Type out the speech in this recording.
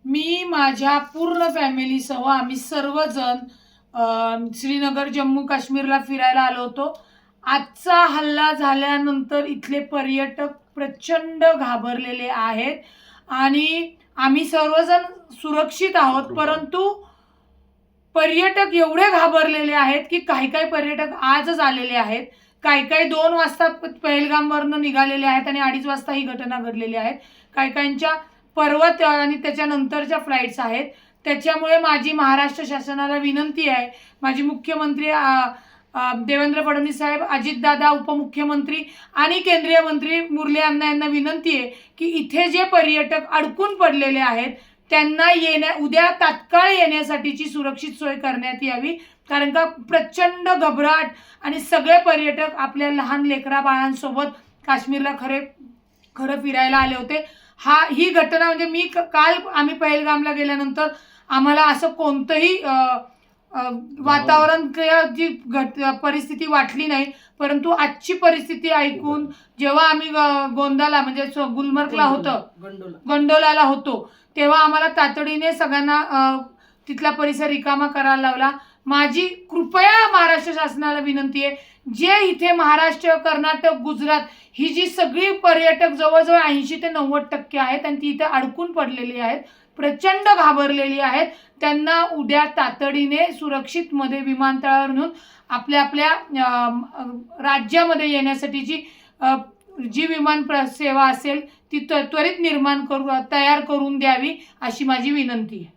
मी माझ्या पूर्ण फॅमिलीसह आम्ही सर्वजण श्रीनगर जम्मू काश्मीरला फिरायला आलो होतो। आजचा हल्ला झाल्यानंतर इथले पर्यटक प्रचंड घाबरलेले आहेत आणि आम्ही सर्वजण सुरक्षित आहोत, परंतु पर्यटक एवढे घाबरलेले आहेत की काही काही पर्यटक आजच आलेले आहेत, काही काही 2 वाजता पहलगामवरून निघालेले आहेत आणि 2:30 वाजता ही घटना घडलेली आहे। काही काहींच्या पर्वत आणि त्याच्यानंतरच्या फ्लाइट्स आहेत। त्याच्यामुळे माझी महाराष्ट्र शासनाला विनंती आहे, माझी मुख्यमंत्री देवेंद्र फडणवीस साहेब, अजितदादा उपमुख्यमंत्री आणि केंद्रीय मंत्री मुरली अण्णा यांना विनंती आहे की इथे जे पर्यटक अडकून पडलेले आहेत त्यांना उद्या तात्काळ येण्यासाठीची सुरक्षित सोय करण्यात यावी, कारण का प्रचंड घबराट आणि सगळे पर्यटक आपल्या लहान लेकरा बाळांसोबत काश्मीरला खरं फिरायला आले होते। ही घटना म्हणजे मी काल आम्ही पहलगामला गेल्यानंतर आम्हाला असं कोणतंही वातावरण जी परिस्थिती वाटली नाही, परंतु आजची परिस्थिती ऐकून जेव्हा आम्ही गोंदाला म्हणजे गुलमर्गला होतो, गंडोलाला होतो, तेव्हा आम्हाला तातडीने सगळ्यांना तिथला परिसर रिकामा करायला लावला। माझी कृपया महाराष्ट्र शासनाला विनंती आहे, जे इथे महाराष्ट्र, कर्नाटक, गुजरात ही जी सगळी पर्यटक जवळजवळ 80 ते 90% आहेत आणि ती इथे अडकून पडलेली आहेत, प्रचंड घाबरलेली आहेत, त्यांना उद्या तातडीने सुरक्षित मध्ये विमानतळावर नेऊन आपल्या आपल्या राज्यामध्ये येण्यासाठीची जी विमान सेवा असेल ती त्वरित तयार करून द्यावी अशी माझी विनंती आहे।